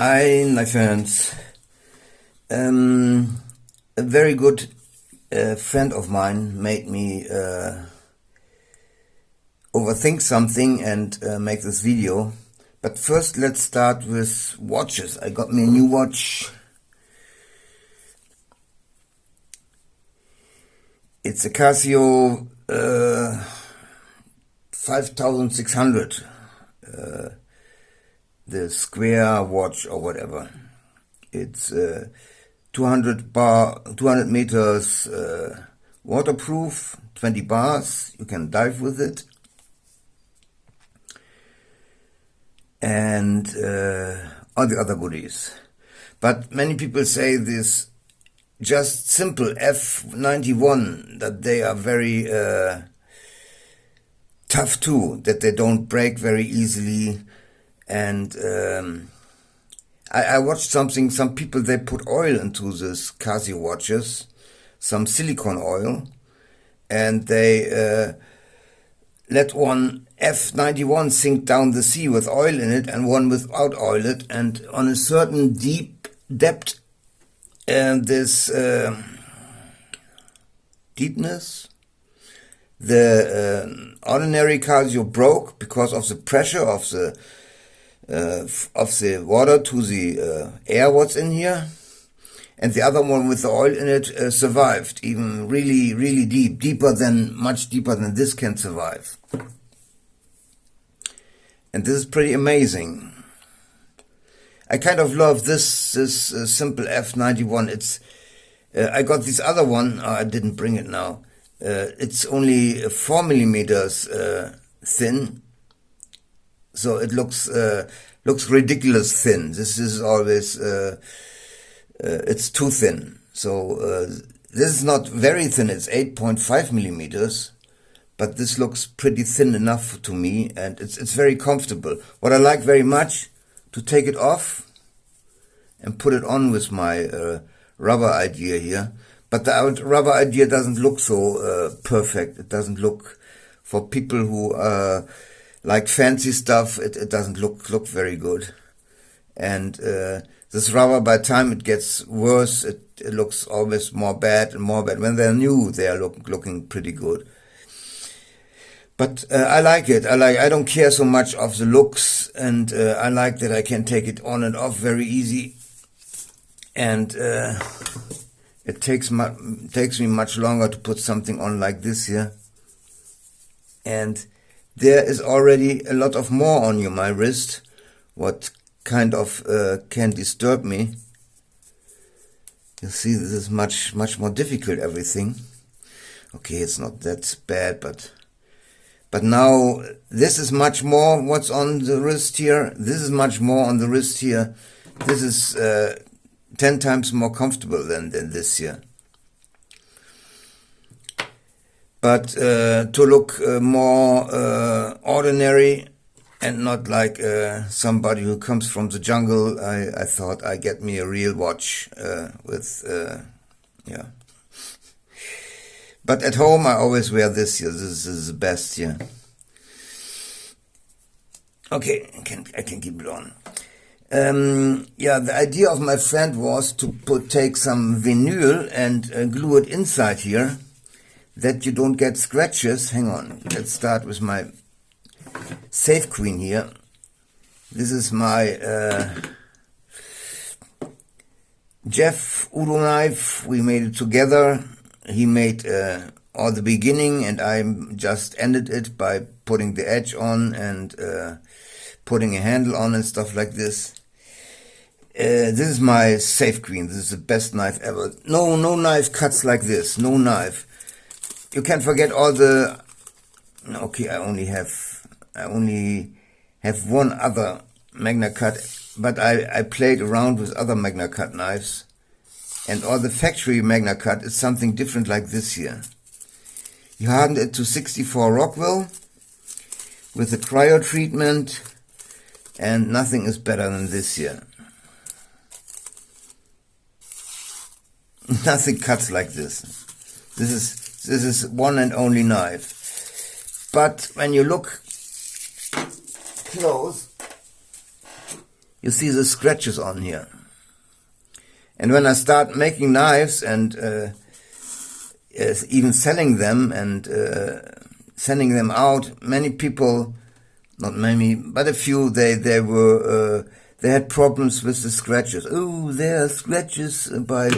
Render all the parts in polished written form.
Hi, my friends. A very good friend of mine made me overthink something and make this video. But first, let's start with watches. I got me a new watch. It's a Casio 5600. The square watch or whatever. It's 200 meters waterproof, 20 bars. You can dive with it. And all the other goodies. But many people say this just simple F91, that they are very tough too, that they don't break very easily. And I watched something, some people, they put oil into this Casio watches, some silicone oil, and they let one F91 sink down the sea with oil in it and one without oil in it, and on a certain deep depth, this deepness, the ordinary Casio broke because of the pressure of the water to the air what's in here, and the other one with the oil in it survived, even really deep, much deeper than this can survive. And this is pretty amazing. I kind of love this simple F91. It's I got this other one. I didn't bring it now. It's only 4 millimeters thin. So it looks ridiculous thin. This is always it's too thin. So this is not very thin. It's 8.5 millimeters, but this looks pretty thin enough to me, and it's very comfortable. What I like very much, to take it off and put it on with my rubber idea here. But the rubber idea doesn't look so perfect. It doesn't look, for people who like fancy stuff, it doesn't look very good. And this rubber, by the time it gets worse, it looks always more bad and more bad. When they're new, they are looking pretty good. But I like it. I don't care so much of the looks, and I like that I can take it on and off very easy. And it takes me much longer to put something on like this here. And there is already a lot of more on my wrist, what kind of can disturb me. You see, this is much more difficult, everything. Okay, it's not that bad, but now this is much more what's on the wrist here. This is much more on the wrist here. This is 10 times more comfortable than this here. But to look more ordinary and not like somebody who comes from the jungle, I thought I'd get me a real watch yeah. But at home I always wear this here. This is the best here. Okay, I can keep it on. Yeah, the idea of my friend was to take some vinyl and glue it inside here, that you don't get scratches. Hang on, let's start with my safe queen here. This is my Jeff Udo knife. We made it together. He made all the beginning, and I just ended it by putting the edge on and putting a handle on and stuff like this. This is my safe queen. This is the best knife ever. No knife cuts like this. No knife. You can forget all the. Okay, I only have one other Magna Cut, but I played around with other Magna Cut knives, and all the factory Magna Cut is something different like this here. You hardened it to 64 Rockwell with the cryo treatment, and nothing is better than this here. Nothing cuts like this. This is one and only knife. But when you look close, You see the scratches on here. And when I start making knives and even selling them and sending them out, many people, not many, but a few, they had problems with the scratches. Oh, there are scratches by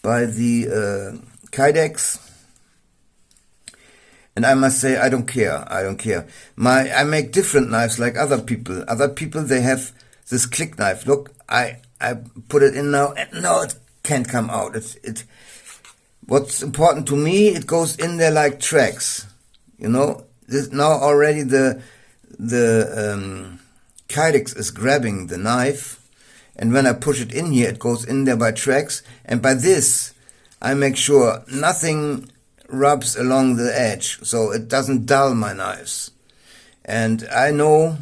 the Kydex. And I must say, I don't care. I don't care. I make different knives like other people. Other people, they have this click knife. Look, I put it in now, and no, it can't come out. What's important to me, it goes in there like tracks. You know, now already the Kydex is grabbing the knife, and when I push it in here, it goes in there by tracks, and by this, I make sure nothing rubs along the edge, so it doesn't dull my knives. And I know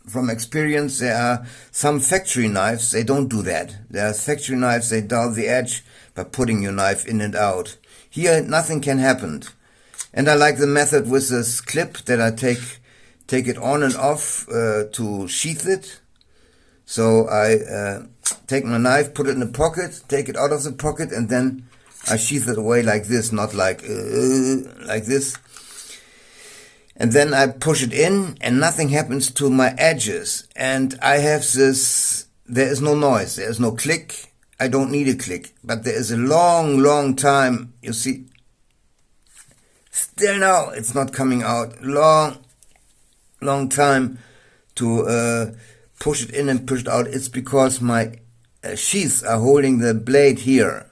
from experience there are some factory knives, they don't do that. There are factory knives, they dull the edge by putting your knife in and out. Here nothing can happen. And I like the method with this clip that I take it on and off to sheath it. So I take my knife, put it in the pocket, take it out of the pocket, and then I sheath it away like this, not like this. And then I push it in, and nothing happens to my edges. And I have this, there is no noise, there is no click. I don't need a click, but there is a long, long time, you see, still now it's not coming out, long time to push it in and push it out. It's because my sheaths are holding the blade here.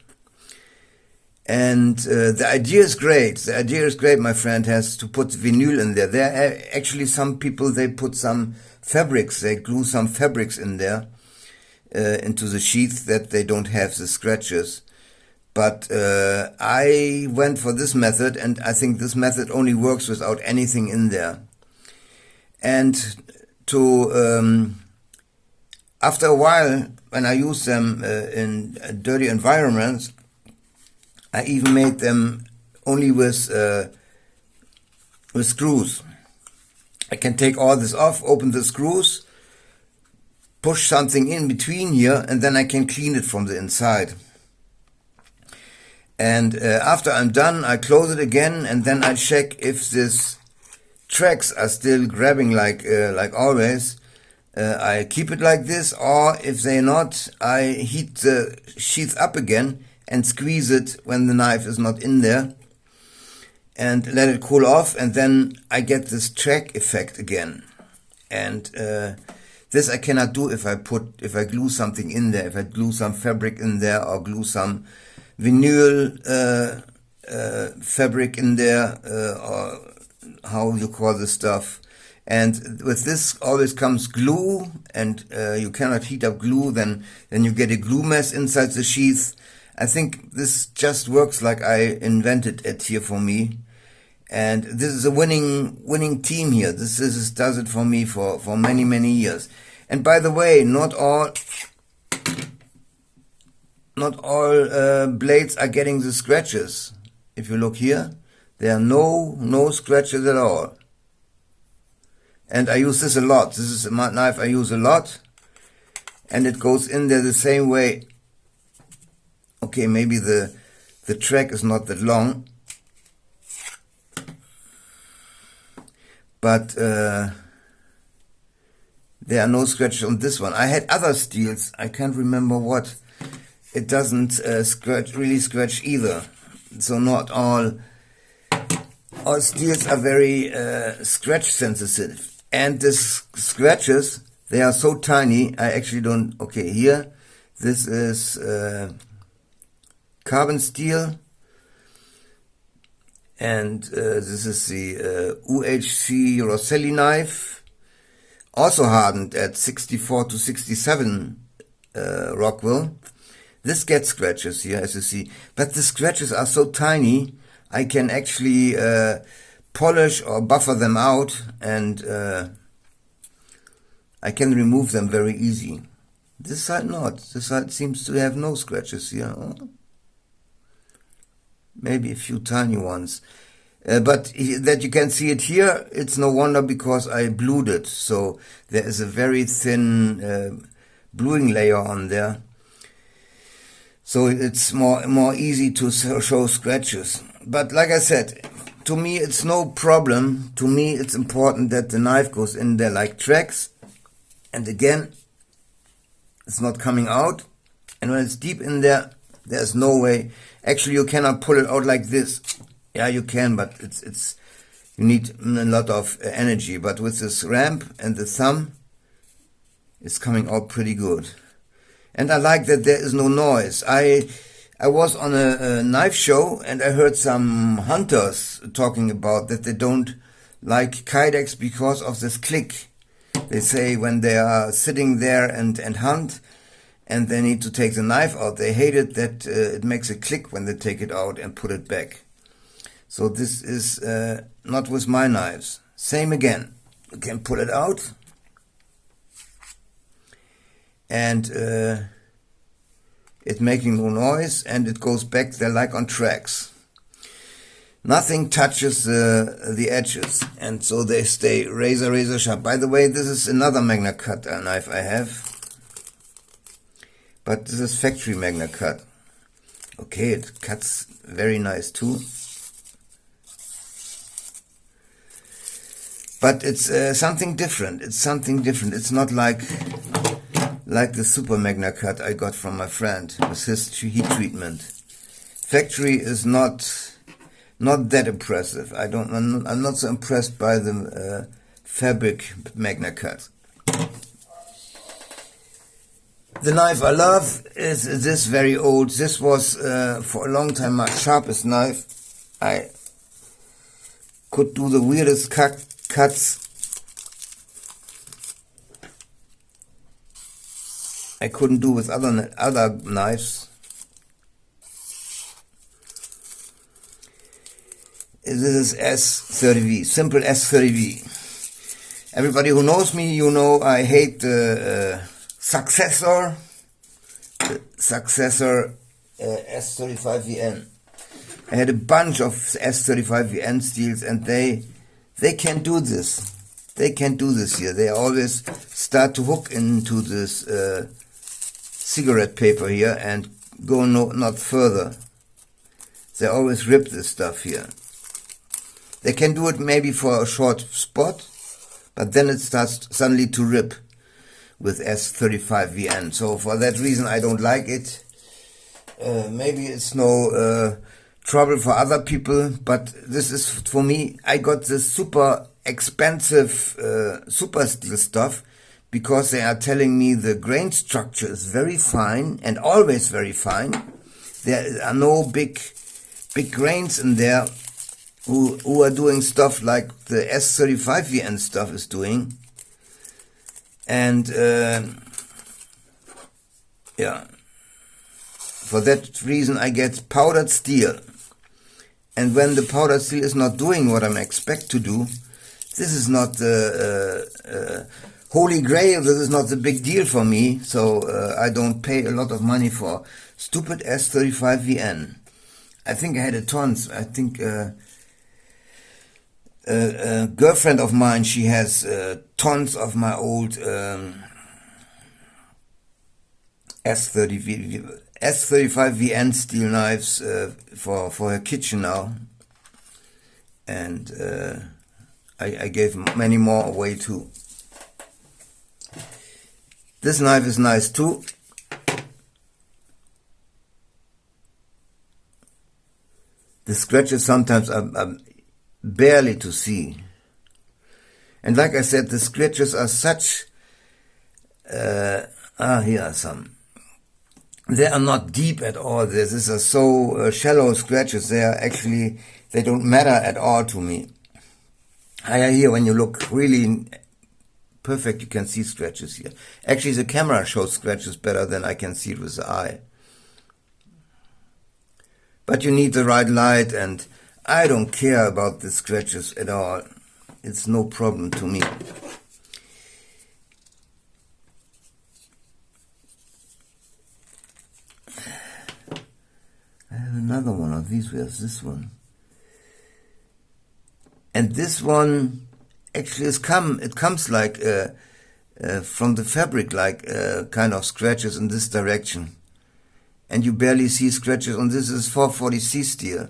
And the idea is great. The idea is great, my friend, has to put vinyl in there. There are actually some people, they put some fabrics, they glue some fabrics in there into the sheath that they don't have the scratches. But I went for this method, and I think this method only works without anything in there. And to after a while, when I use them in dirty environments, I even made them only with screws. I can take all this off, open the screws, push something in between here, and then I can clean it from the inside. And after I'm done, I close it again, and then I check if these tracks are still grabbing like always. I keep it like this, or if they're not, I heat the sheath up again and squeeze it when the knife is not in there, and let it cool off, and then I get this track effect again. And this I cannot do if I glue something in there, if I glue some fabric in there, or glue some vinyl fabric in there, or how you call this stuff. And with this always comes glue, and you cannot heat up glue, then you get a glue mess inside the sheath. I think this just works like I invented it here for me. And this is a winning team here. This does it for me for many, many years. And by the way, not all blades are getting the scratches. If you look here, there are no scratches at all. And I use this a lot. This is a knife I use a lot. And it goes in there the same way. Okay, maybe the track is not that long. But there are no scratches on this one. I had other steels. I can't remember what. It doesn't really scratch either. So not all steels are very scratch sensitive. And the scratches, they are so tiny. I actually don't. Okay, here this is carbon steel, and this is the UHC Rosselli knife, also hardened at 64 to 67 Rockwell. This gets scratches here, as you see, but the scratches are so tiny, I can actually polish or buffer them out, and I can remove them very easy. This side not. This side seems to have no scratches here. Maybe a few tiny ones. But that you can see it here, it's no wonder because I blued it. So there is a very thin bluing layer on there. So it's more easy to show scratches. But like I said, to me it's no problem. To me it's important that the knife goes in there like tracks. And again, it's not coming out. And when it's deep in there, there's no way. Actually, you cannot pull it out like this. Yeah, you can, but you need a lot of energy. But with this ramp and the thumb, it's coming out pretty good. And I like that there is no noise. I was on a knife show and I heard some hunters talking about that they don't like Kydex because of this click. They say when they are sitting there and hunt and they need to take the knife out, they hate it that it makes a click when they take it out and put it back. So this is not with my knives. Same again. You can pull it out. And it's making no noise, and it goes back there like on tracks. Nothing touches the edges, and so they stay razor sharp. By the way, this is another Magna Cut knife I have, but this is factory Magna Cut. Okay, it cuts very nice too. But it's something different. It's something different. It's not like the Super Magna Cut I got from my friend with his heat treatment. Factory is not that impressive. I'm not so impressed by the fabric Magna Cut. The knife I love is this very old. This was for a long time my sharpest knife. I could do the weirdest cuts. I couldn't do with other knives. This is S30V, simple S30V. Everybody who knows me, you know I hate the successor S35VN. I had a bunch of S35VN steels, and they can't do this. They can't do this here. They always start to hook into this cigarette paper here and go not further. They always rip this stuff here. They can do it maybe for a short spot, but then it starts suddenly to rip with S35VN. So for that reason I don't like it. Maybe it's no trouble for other people, but this is for me. I got this super expensive super steel stuff because they are telling me the grain structure is very fine and always very fine. There are no big grains in there who are doing stuff like the S35VN stuff is doing. And yeah, for that reason I get powdered steel. And when the powdered steel is not doing what I expect to do, this is not the holy grail. This is not the big deal for me. So I don't pay a lot of money for stupid S35VN. I think I had a tons. I think a girlfriend of mine, she has tons of my old S35VN steel knives for her kitchen now. And I gave many more away too. This knife is nice too. The scratches sometimes are barely to see. And like I said, the scratches are such... here are some. They are not deep at all. These are so shallow scratches. They don't matter at all to me. Here, when you look really perfect, you can see scratches here. Actually, the camera shows scratches better than I can see it with the eye. But you need the right light, and I don't care about the scratches at all. It's no problem to me. I have another one of these. Where's this one? And this one actually it comes like a from the fabric, like kind of scratches in this direction. And you barely see scratches on this. Is 440C steel.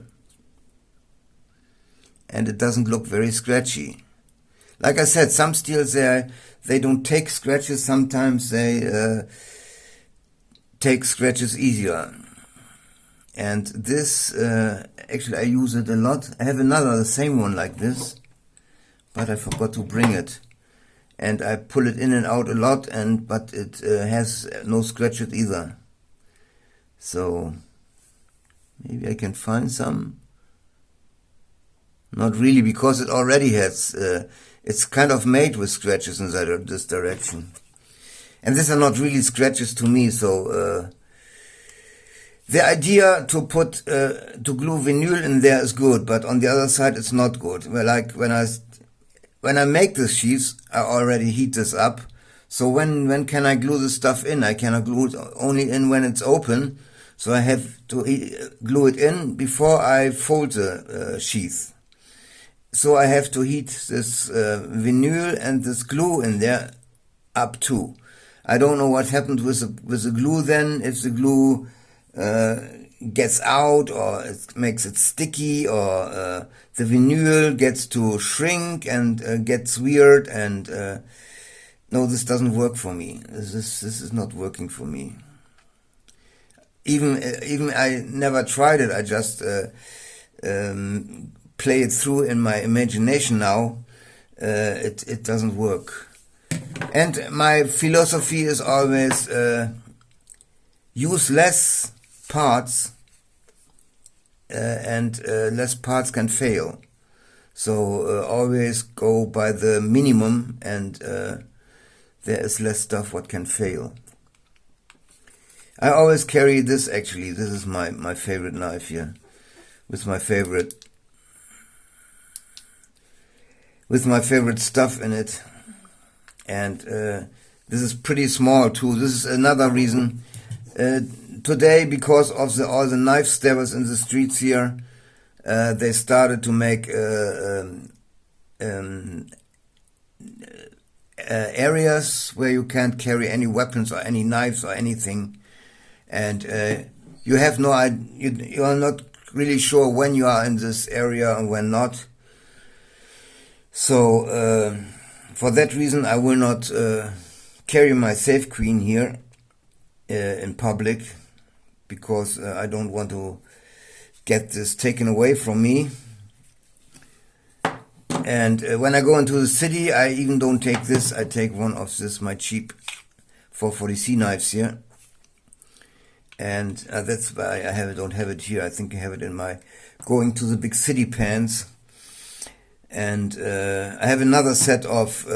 And it doesn't look very scratchy. Like I said, some steels they don't take scratches. Sometimes they take scratches easier. And this, actually I use it a lot. I have the same one like this, but I forgot to bring it. And I pull it in and out a lot, but it has no scratches either. So maybe I can find some. Not really, because it already has, it's kind of made with scratches in this direction. And these are not really scratches to me, so the idea to glue vinyl in there is good, but on the other side it's not good. Well, like when I make this sheaths, I already heat this up. So when can I glue this stuff in? I cannot glue it only in when it's open. So I have to glue it in before I fold the sheath. So I have to heat this vinyl and this glue in there up too. I don't know what happened with the glue then, if the glue gets out, or it makes it sticky, or the vinyl gets to shrink and gets weird, and no, this doesn't work for me. This is not working for me. Even I never tried it. I just play it through in my imagination now. It doesn't work. And my philosophy is always use less parts, and less parts can fail. So always go by the minimum, and there is less stuff what can fail. I always carry this, actually. This is my favorite knife here, with my favorite stuff in it. And this is pretty small too. This is another reason. Today, because of all the knife stabbers in the streets here, they started to make areas where you can't carry any weapons or any knives or anything, and you have no idea. You are not really sure when you are in this area and when not. So for that reason, I will not carry my Safe Queen here in public, because I don't want to get this taken away from me. And when I go into the city, I even don't take this. I take one of my cheap 440C knives here. And that's why I don't have it here. I think I have it in my going to the big city pants. And I have another set of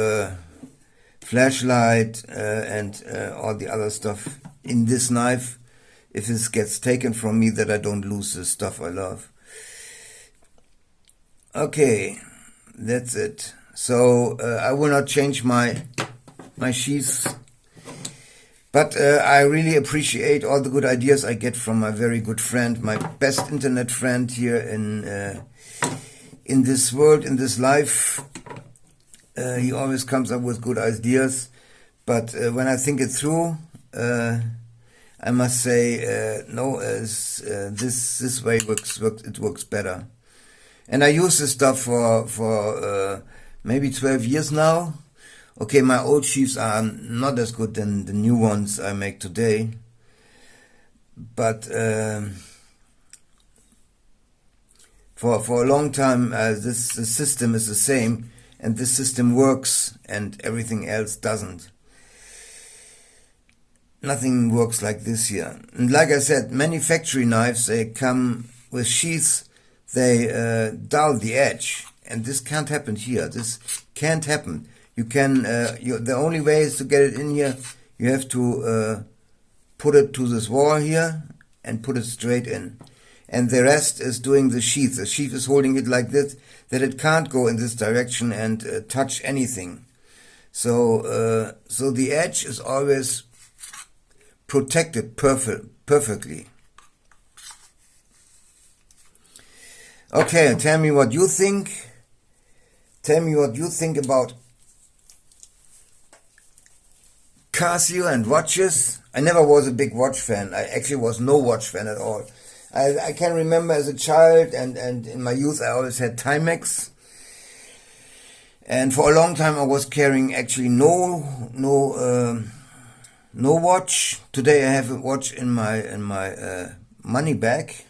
flashlight and all the other stuff in this knife, if this gets taken from me, that I don't lose the stuff I love. Okay, that's it. So I will not change my sheaths, but I really appreciate all the good ideas I get from my very good friend, my best internet friend here in this world, in this life. He always comes up with good ideas, but when I think it through, I must say no. This way it works better. And I use this stuff for maybe 12 years now. Okay, my old sheaths are not as good than the new ones I make today, but for a long time the system is the same, and this system works and everything else doesn't. Nothing works like this here. And like I said, many factory knives, they come with sheaths, they dull the edge, and this can't happen here. This can't happen. You can the only way is to get it in here. You have to put it to this wall here and put it straight in, and the rest is doing the sheath. The sheath is holding it like this, that it can't go in this direction and touch anything. So so the edge is always protected perfectly. Okay, tell me what you think. Tell me what you think about Casio and watches. I never was a big watch fan. I actually was no watch fan at all. I can remember as a child and in my youth I always had Timex. And for a long time I was carrying actually no watch. Today I have a watch in my money bag,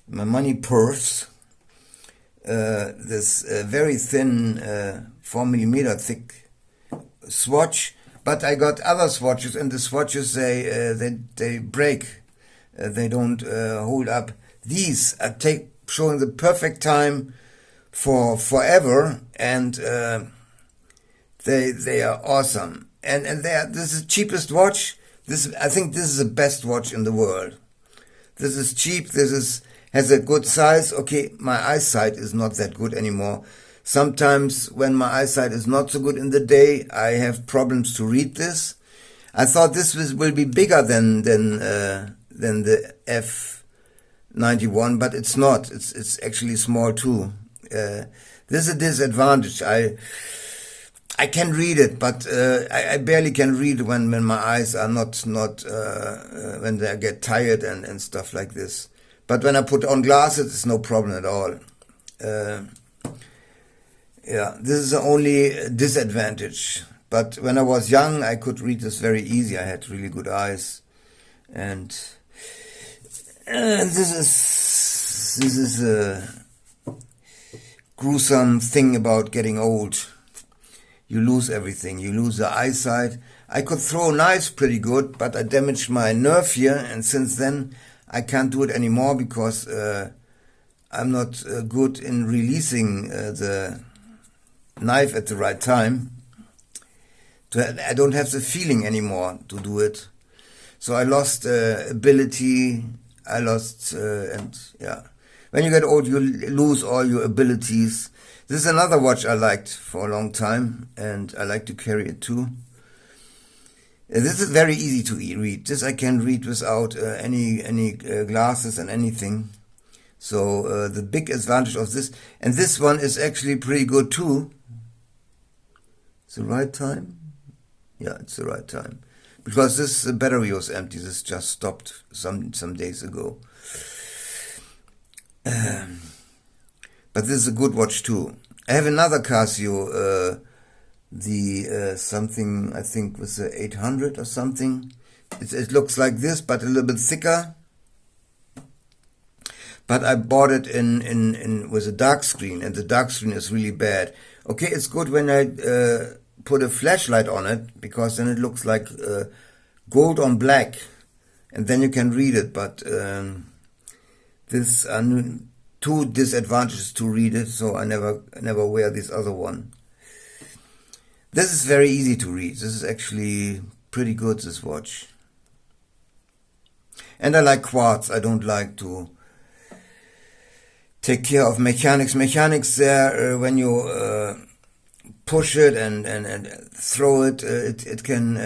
my money purse. This very thin 4mm thick swatch. But I got other swatches, and the swatches they break. They don't hold up. These are showing the perfect time for forever, and they are awesome. And this is the cheapest watch. I think this is the best watch in the world. This is cheap. Has a good size. Okay, my eyesight is not that good anymore. Sometimes when my eyesight is not so good in the day, I have problems to read this. I thought this will be bigger than the F91, but it's not. It's actually small too. This is a disadvantage. I can read it, but I barely can read when my eyes are not when they get tired and stuff like this. But when I put on glasses, it's no problem at all. Yeah, this is the only disadvantage. But when I was young, I could read this very easy. I had really good eyes, and this is a gruesome thing about getting old. You lose everything. You lose the eyesight. I could throw knives pretty good, but I damaged my nerve here, and since then I can't do it anymore because I'm not good in releasing the knife at the right time. I don't have the feeling anymore to do it. So I lost ability. And yeah. When you get old, you lose all your abilities. This is another watch I liked for a long time, and I like to carry it too. This is very easy to read. This I can read without any glasses and anything. So the big advantage of this, and this one is actually pretty good too. It's the right time? Yeah, it's the right time. Because this battery was empty. This just stopped some days ago. But this is a good watch too. I have another Casio, something I think was the 800 or something. It looks like this, but a little bit thicker. But I bought it in with a dark screen, and the dark screen is really bad. Okay, it's good when I put a flashlight on it, because then it looks like gold on black, and then you can read it. But this are two disadvantages to read it, so I never wear this other one. This is very easy to read. This is actually pretty good, this watch. And I like quartz. I don't like to take care of mechanics. Mechanics there, when you push it and throw it, it can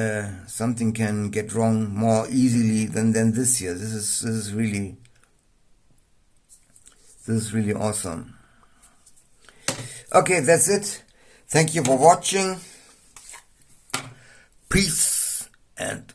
something can get wrong more easily than this here. This is really awesome. Okay, that's it. Thank you for watching. Peace and